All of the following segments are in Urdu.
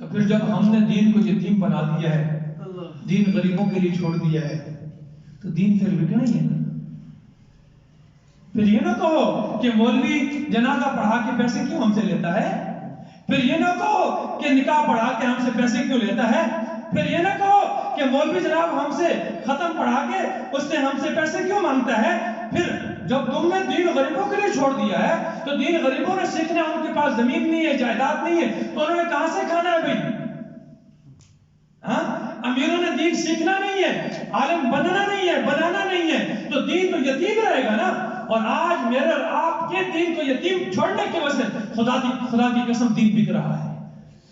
تو پھر جب ہم نے دین کو یتیم بنا دیا ہے، دین غریبوں کے لیے چھوڑ دیا ہے، تو دین پھر بکنا ہی ہے نا۔ پھر یہ نہ کہو کہ مولوی جنازہ پڑھا کے پیسے کیوں ہم سے لیتا ہے، پھر یہ نہ کہو کہ نکاح پڑھا کے ہم سے پیسے کیوں لیتا ہے، پھر یہ نہ کہو کہ مولوی جناب ہم سے ختم پڑھا کے اس نے ہم سے پیسے کیوں مانگتا ہے۔ پھر جب تم نے دین غریبوں کے لیے چھوڑ دیا ہے تو دین غریبوں نے سیکھنا، ان کے پاس زمین نہیں ہے، جائیداد نہیں ہے، تو انہوں نے کہاں سے کھانا ہے بھائی؟ ہاں، امیروں نے دین سیکھنا نہیں ہے، عالم بننا نہیں ہے، بنانا نہیں ہے، تو دین تو یتیم رہے گا نا۔ اور آج میرے اور آپ کے دین کو یتیم چھوڑنے کی وجہ سے خدا کی قسم دین بک رہا ہے۔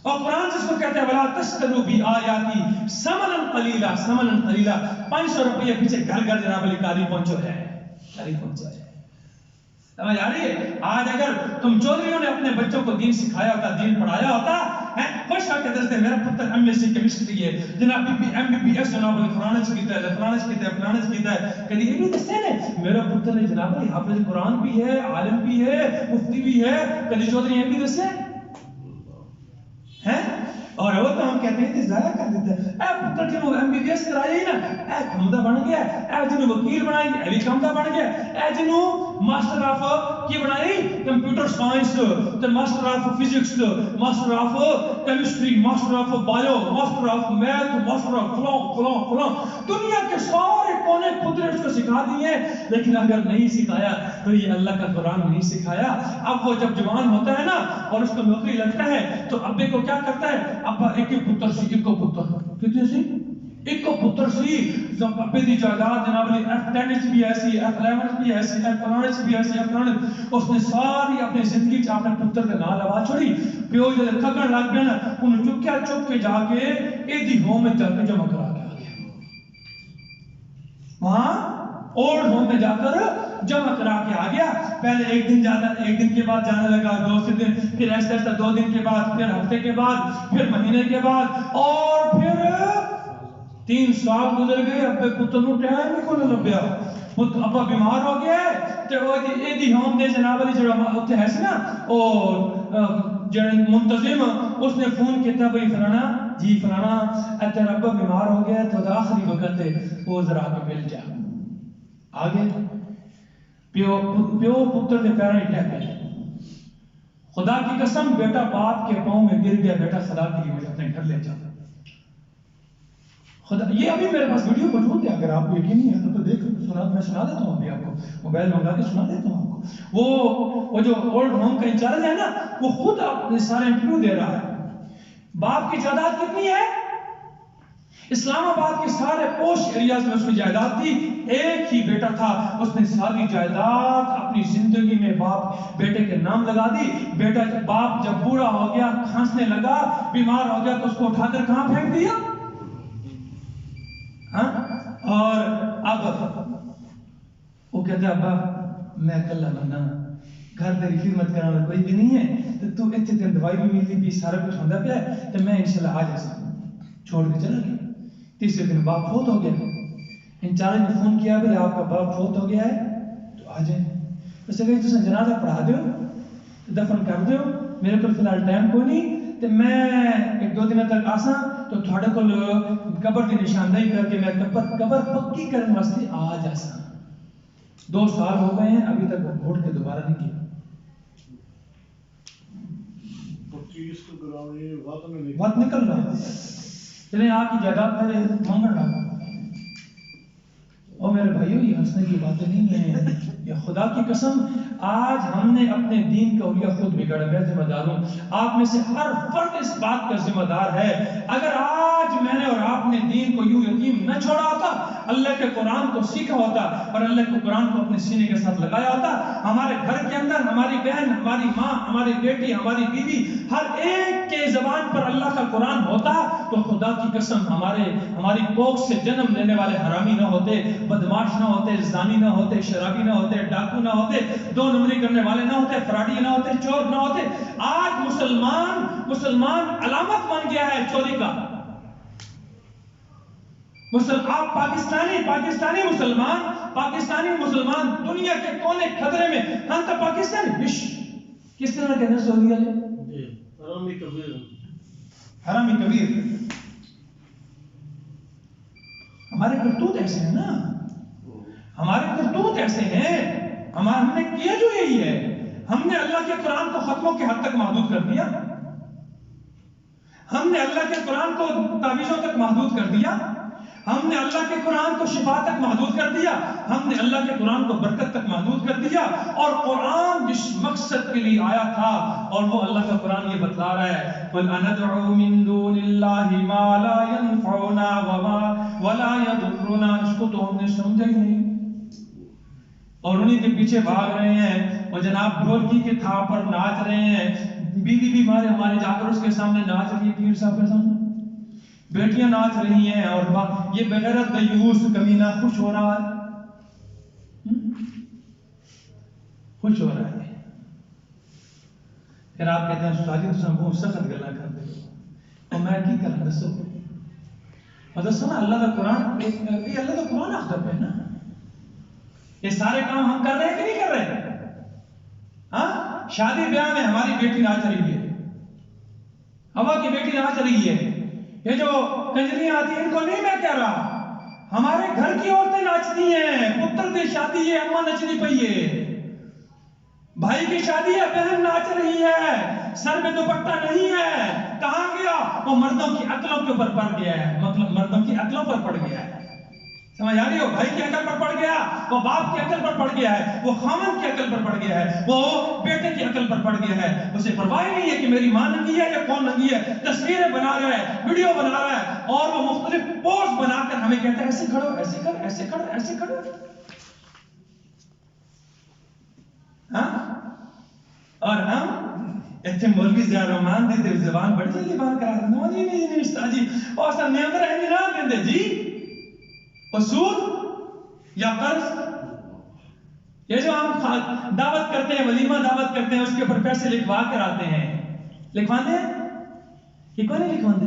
اور قرآن جس کو کہتے ہیں وَلَا تَشْتَرُوا بِآيَاتِي ثَمَنًا قَلِيلًا، ثَمَنًا قَلِيلًا، 500 روپے پیچھے گھر گھر جناب علی قاری پہنچو جائے، قاری پہنچو جائے۔ سمجھ آ رہی ہے؟ آج اگر تم چودھریوں نے اپنے بچوں کو دین سکھایا ہوتا، دین پڑھایا ہوتا، خوش ہو کے دستے میرا پتر ایم ایس سی کیمسٹری ہے جناب، ایم بی بی ایس جناب فلانچ کیتا ہے، فلانچ کیتا ہے، فلانچ کیتا ہے، کدی یہ بھی دستے نے میرا پتر نے جناب حافظ قرآن بھی ہے، عالم بھی ہے، مفتی بھی ہے، کدی چودھری یہ بھی دستے ہیں؟ اور وہ تو ہم کہتے ہیں کہ ضائع کر دیتا ہے، اے پتر جنہوں ایم بی بی ایس کرایا ہی نا، اے کمدہ بن گیا، اے جنہوں وکیل بنائی اے بھی کمدہ بن گیا، اے جنہوں ماسٹر آف کی بنائی computer science, master of physics, master of chemistry, master of bio, master of math, master of فلاں دنیا کے سارے کونے خدرے اس کو سکھا دیے، لیکن اگر نہیں سکھایا تو یہ اللہ کا قرآن نہیں سکھایا۔ اب وہ جب جوان ہوتا ہے نا اور اس کو نوکری لگتا ہے تو ابے کو کیا کرتا ہے، ابا ایک پتر سی، ایک پتر کتنے سی، ایک پتر سی، ابے دی جائیداد جناب علی F10 بھی ایسی، F11 بھی ایسی، F15 بھی ایسی، F15 اس نے ساری اپنی زندگی چ اپنے پتر کے نال آواز چھوڑی، پیو جب تھکن لگ گیا نا انہوں چکیا، چک کے جا کے ایدی ہوم میں جا کے جمع کرا کے آ گیا، وہاں اولڈ ہوم میں جا کر جمع کرا کے آ گیا۔ پہلے ایک دن جانا، ایک دن کے بعد جانے لگا، 2 دن، پھر ایسے ایسے 2 دن کے بعد، پھر ہفتے کے بعد، پھر مہینے کے بعد، اور پھر 3 سال گزر گئے، ابے پتر نو ٹائم ہی کوئی لبیا، ابا بیمار ہو گیا ہے تے وہ ایدی ہوم دے جناب علی جڑا اوتھے ہے سی نا اور جڑے منتظم اس نے فون کیتا بھئی فلانا جی فلانا تیرا ابا بیمار ہو گیا تو آخری وقت ہے وہ ذرا کے مل جا۔ آگے پیو پتر کے پیروں ہی ٹہ پہ، خدا کی قسم بیٹا باپ کے پاؤں میں گر گیا، بیٹا خدا کے لیے مجھے اپنے گھر لے جا۔ خدا یہ ابھی میرے پاس ویڈیو موجود ہے، اگر آپ کو یقین نہیں ہے تو دیکھ سنا، میں سنا دیتا ہوں، ابھی آپ کو موبائل منگا کے سنا دیتا ہوں آپ کو۔ وہ جو اولڈ ہوم کا انچارج ہے نا وہ خود آپ سارے انٹرویو دے رہا ہے۔ باپ کی جائیداد کتنی ہے؟ اسلام آباد کے سارے پوش ایریاز میں اس کی جائیداد تھی، ایک ہی بیٹا تھا، اس نے ساری جائیداد اپنی زندگی میں باپ بیٹے کے نام لگا دی۔ بیٹا باپ جب بوڑھا ہو گیا، کھانسنے لگا، بیمار ہو گیا تو اس کو اٹھا کر کہاں پھینک دیا؟ اور اب وہ کہتا ہے ابا میں اکلا بننا، گھر تیری خدمت کرنا کوئی بھی نہیں ہے، تو اتنے دن دوائی بھی ملتی بھی سارا کچھ ہوتا پیا ہے تو میں انشاءاللہ آ جا سکوں، چھوڑ کے چلا گیا۔ تیسرے دن باپ فوت ہو گیا، انچارج نے فون کیا بھائی آپ کا باپ فوت ہو گیا ہے تو آ جائیں۔ اس نے کہا تُساں جنازہ پڑھا دیو، دفن کر دیو، میرے کو فی الحال ٹائم کوئی نہیں تو میں 1-2 دن تک آساں تو تھوڑے کو قبر کی نشاندہی کر کے میں قبر پکی کرنے واسطے آ جاساں۔ 2 سال ہو گئے ہیں ابھی تک وہ گھوٹ کے دوبارہ نہیں کیا۔ وقت نکل رہا چلیں آپ کی جائیداد میرے مانگن لگا۔ اور میرے بھائیوں یہ ہنسنے کی باتیں نہیں ہیں، یا خدا کی قسم آج ہم نے اپنے دین کا اولیاء خود بگڑا۔ میں ذمہ دار ہوں، آپ میں سے ہر فرد اس بات کا ذمہ دار ہے۔ اگر آج میں نے اور آپ نے دین کو یوں یتیم نہ چھوڑا ہوتا، اللہ کے قرآن کو سیکھا ہوتا اور اللہ کے قرآن کو اپنے سینے کے ساتھ لگایا ہوتا، ہمارے گھر کے اندر ہماری بہن، ہماری ماں، ہماری بیٹی، ہماری بیوی، ہر ایک کے زبان پر اللہ کا قرآن ہوتا تو خدا کی قسم ہماری کوکھ سے جنم لینے والے حرامی نہ ہوتے، بدماش نہ ہوتے، زانی نہ ہوتے، شرابی نہ ہوتے، ڈاکو نہ ہوتے، 2 نمبری کرنے والے نہ ہوتے، فراڈی نہ ہوتے، چور نہ ہوتے۔ آج مسلمان علامت بن گیا ہے چوری کا۔ آپ پاکستانی مسلمان دنیا کے کونے خطرے میں، ہم تو پاکستانی کس طرح کہنا سعودی والے حرامی کبیر. ہمارے کرتوت ایسے ہیں نا، ہمارے کرتوت ایسے ہیں. ہم نے کیا جو یہی ہے، ہم نے اللہ کے قرآن کو ختموں کے حد تک محدود کر دیا. ہم نے اللہ کے قرآن کو تعویذوں تک محدود کر دیا. ہم نے اللہ کے قرآن کو شفا تک محدود کر دیا. ہم نے اللہ کے قرآن کو برکت تک محدود کر دیا. اور قرآن جس مقصد کے لیے آیا تھا، اور وہ اللہ کا قرآن یہ بتلا رہا ہے، قُلْ أَنَدْعُو مِن دُونِ اللَّهِ مَا لَا يَنفَعُنَا وَلَا يَضُرُّنَا. اس کو تو ہم نے سمجھا ہی نہیں، اور انہی کے پیچھے بھاگ رہے ہیں. اور جناب ڈھولکی کے تھا پر ناچ رہے ہیں. بیوی ہمارے جا کر اس کے سامنے ناچ رہی ہے، پیر صاحب کے سامنے بیٹیاں ناچ رہی ہیں، اور یہ بغیرت دیوس کمینہ خوش ہو رہا ہے، خوش ہو رہا ہے. پھر آپ کہتے ہیں ساجد حسین بہت سخت گلا کرتے ہو، اور میں کی کروں دسو. اور دسو نا، اللہ کا قرآن، یہ اللہ کا قرآن آخر پہ ہے نا. یہ سارے کام ہم کر رہے ہیں کہ نہیں کر رہے؟ ہاں، شادی بیاہ میں ہماری بیٹی ناچ رہی ہے، ہوا کی بیٹی ناچ رہی ہے. یہ جو کنجریاں آتی ہیں ان کو نہیں میں کہہ رہا، ہمارے گھر کی عورتیں ناچتی ہیں. پتر دی شادی ہے، اماں نچنی پئی ہے. بھائی کی شادی ہے، بہن ناچ رہی ہے، سر میں دوپٹہ نہیں ہے. کہاں گیا وہ؟ مردوں کی عقلوں کے اوپر پڑ گیا ہے، مطلب مردوں کی عقلوں پر پڑ گیا ہے. سمجھ آ رہی ہو؟ بھائی کی عقل پر پڑ گیا، وہ باپ کی عقل پر پڑ گیا ہے، وہ خامن کی عقل پر پڑ گیا ہے، وہ بیٹے کی عقل پر پڑ گیا ہے. اسے پرواہ نہیں ہے کہ میری ماں ننگی ہے یا کون ننگی ہے. تصویریں بنا رہا ہے، ویڈیو بنا رہا ہے، اور وہ مختلف پوز بنا کر ہمیں کہتا ہے ایسے کھڑو، ایسے کر، ایسے کھڑو، ایسے کھڑو. ہاں، اور ہم اتنے مولوی ضیاء الرحمان دیتے زبان بڑی جلدی بات کرا رہے ہیں. جی نہیں استاد جی، اور سب نیندر ہے نہیں دیتے جی. اور سود یا قرض، یہ جو ہم دعوت کرتے ہیں، ولیمہ دعوت کرتے ہیں، اس کے اوپر پیسے لکھوا کر آتے ہیں. لکھواتے ہیں کہ کون نہیں لکھواتے؟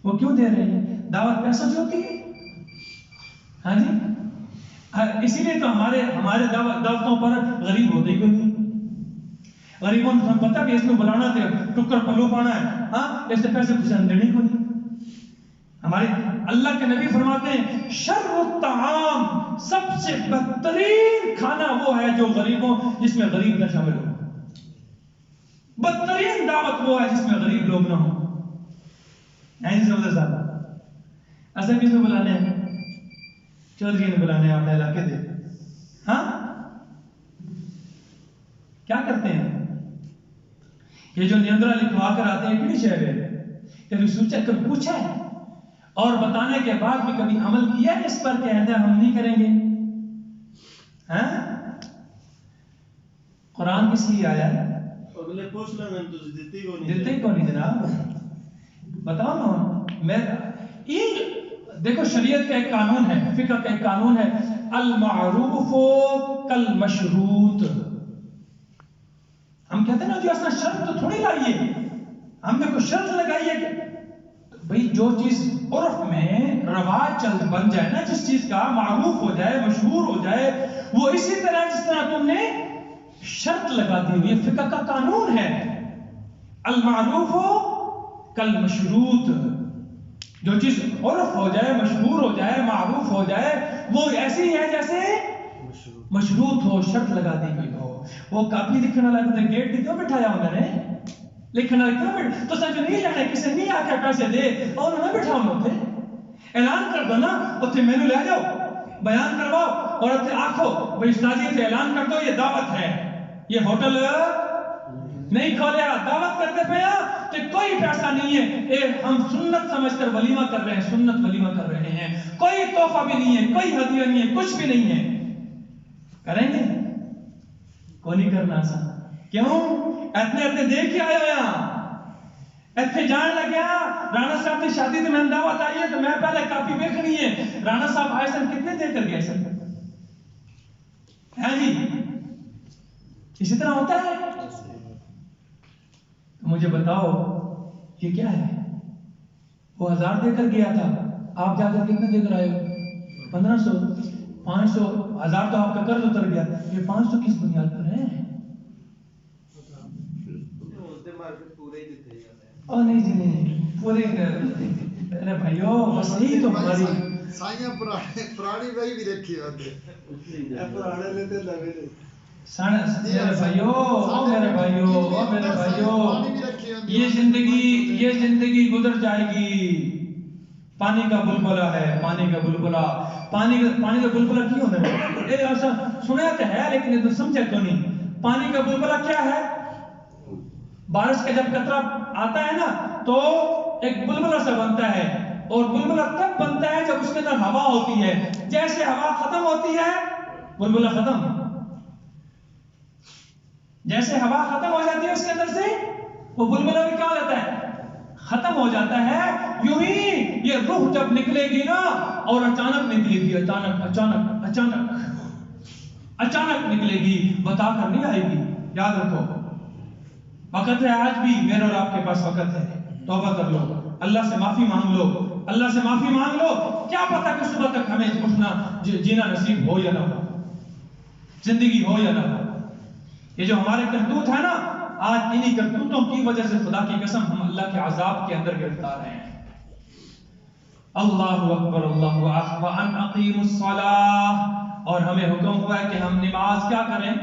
وہ کیوں دے رہے ہیں؟ دعوت پیسوں سے ہوتی ہے. ہاں جی، اسی لیے تو ہمارے دعوتوں پر غریب ہوتے ہی کوئی نہیں. غریبوں کو پتہ بھی اس میں بلانا تھے، ٹکر پلو پانا ہے. ہاں، اس سے پیسے کچھ دینے کو نہیں. ہمارے اللہ کے نبی فرماتے ہیں شر الطعام، سب سے بدترین کھانا وہ ہے جو غریبوں، جس میں غریب نہ شامل ہو. بدترین دعوت وہ ہے جس میں غریب لوگ نہ ہوں. جی زبردست صاحب، ایسا کس نے بلانے ہیں؟ چودھری نے بلانے ہیں اپنے علاقے دے. ہاں، کیا کرتے ہیں یہ جو نیندرا لکھوا کر آتے ہیں؟ کیوں شہر ہے؟ کبھی سوچا، کبھی پوچھا ہے؟ اور بتانے کے بعد بھی کبھی عمل کیا ہے اس پر کہ ہم نہیں کریں گے؟ ہاں، قرآن کس لیے آیا ہے؟ دیتے ہی کو نہیں جناب. بتاؤ نا. دیکھو، شریعت کا ایک قانون ہے، فقہ کا ایک قانون ہے، المعروف کالمشروط. ہم کہتے ہیں نا جو اصلا شرط تو تھوڑی لائیے، ہم نے کوئی شرط لگائی ہے کہ بھئی جو چیز عرف میں رواج چل بن جائے نا، جس چیز کا معروف ہو جائے، مشہور ہو جائے، وہ اسی طرح جس طرح تم نے شرط لگا دی ہوئی. یہ فقہ کا قانون ہے، المعروف کالمشروط. جو چیز عرف ہو جائے، مشہور ہو جائے، معروف ہو جائے، وہ ایسی ہے جیسے مشروط ہو، شرط لگا دی گئی ہو. وہ کاپی لکھنا لگتا ہے، گیٹ کیوں بٹھایا انہوں نے؟ لکھنا کیوں بٹھا؟ تو سچ نہیں جانے کسی نہیں آ کے پیسے دے، اور انہوں نے بٹھا انہوں نے اعلان کر دو نا، اتنے مینو لے جاؤ، بیان کرواؤ، اور اتنے آنکھو بھئی استاذی تے اعلان کر دو یہ دعوت ہے، یہ ہوٹل نہیں کھولے گا، دعوت کرتے پہ کہ کوئی پیسہ نہیں ہے، ہم سنت سمجھ کر ولیمہ کر رہے ہیں، سنت ولیمہ کر رہے ہیں، کوئی تحفہ بھی نہیں ہے، کوئی ہدیہ نہیں ہے، کچھ بھی نہیں ہے. کریں گے؟ کوئی نہیں کرنا سا. کیوں؟ اتنے دیکھ کے آئے ہو یہاں، اتنے جان لگیا. رانا صاحب کی شادی سے میں دعوت آئی ہے تو میں پہلے کاپی دیکھنی ہے. رانا صاحب آئے سن کتنے دے کر گئے سن؟ ہے جی، اسی طرح ہوتا ہے. مجھے بتاؤ یہ کیا ہے؟ وہ 1000 دے کر گیا تھا، آپ جا کر کتنے دے کر آئے ہو؟ 1500، 500، 1000 تو آپ کا قرض اتر گیا. یہ 500 کس بنیاد پر ہے؟ او نہیں جی نہیں پورے ارے بھائیو بس یہی تو ہماری سائیاں پرانی بھائی بھی رکھی ہوتے پرانے لیتے لوے لے میرے بھائیو او میرے بھائیو او میرے بھائیو یہ زندگی گزر جائے گی. پانی کا بلبلہ ہے, پانی کا بلبلہ, پانی کا بلبلہ کیوں ہے؟ یہ ایسا سنا تو ہے لیکن یہ تو سمجھے کیوں نہیں. پانی کا بلبلہ کیا ہے؟ بارش کا جب قطرہ آتا ہے نا تو ایک بلبلہ سا بنتا ہے, اور بلبلہ تب بنتا ہے جب اس کے اندر ہوا ہوتی ہے. جیسے ہوا ختم ہوتی ہے بلبلہ ختم, جیسے ہوا ختم ہو جاتی ہے اس کے اندر سے وہ بلبلہ بھی کیا ہو جاتا ہے؟ ختم ہو جاتا ہے. یوں ہی یہ روح جب نکلے گی نا اور اچانک نکلے گی, اچانک نکلے گی, بتا کر نہیں آئے گی. یاد رکھو وقت ہے, آج بھی میرے اور آپ کے پاس وقت ہے. توبہ کر لو, اللہ سے معافی مانگ لو, اللہ سے معافی مانگ لو. کیا پتہ کہ صبح تک ہمیں اٹھنا جینا نصیب ہو یا نہ ہو, زندگی ہو یا نہ ہو. یہ جو ہمارے کرتوت ہے نا, آج انہی کرتوتوں کی وجہ سے خدا کی قسم ہم اللہ کے عذاب کے اندر گرفتار ہیں. اللہ اکبر اللہ اکبر. ان اقیموا الصلاۃ, اور ہمیں حکم ہوا ہے کہ ہم نماز کیا کریں؟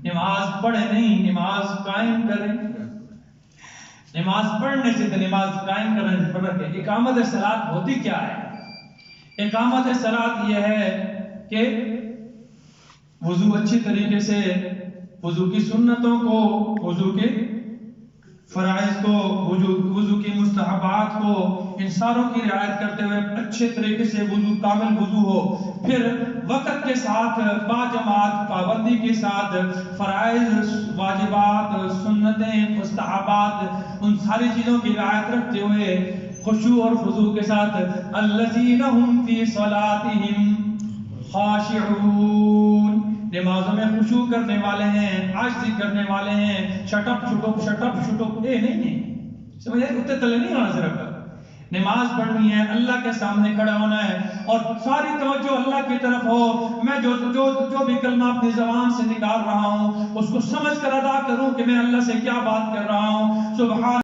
نماز پڑھیں نہیں, نماز قائم کریں. نماز پڑھنے سے تو نماز قائم کرنے سے فرق ہے. اقامت صلاۃ ہوتی کیا ہے؟ اقامت صلاۃ یہ ہے کہ وضو اچھی طریقے سے, وضو کی سنتوں کو, وضو کے فرائض کو, وضو کی مستحبات کو, ان ساروں کی رعایت کرتے ہوئے اچھے طریقے سے وضو, کامل وضو ہو. پھر وقت کے ساتھ با جماعت پابندی کے ساتھ فرائض, واجبات, سنتیں, مستحبات, ان ساری چیزوں کی رعایت رکھتے ہوئے خشوع اور خضوع کے ساتھ الذین هم فی صلاتہم خاشعون, نمازوں میں خشوع کرنے والے ہیں, عاجزی کرنے والے ہیں. شٹپ شٹپ اے نہیں سمجھے, اتنے تلے نہیں آنا. صرف نماز پڑھنی ہے, اللہ کے سامنے کھڑا ہونا ہے, اور ساری توجہ اللہ کی طرف ہو. میں جو بھی کلمہ اپنی زبان سے نکال رہا ہوں اس کو سمجھ کر ادا کروں کہ میں اللہ سے کیا بات کر رہا ہوں. سبحان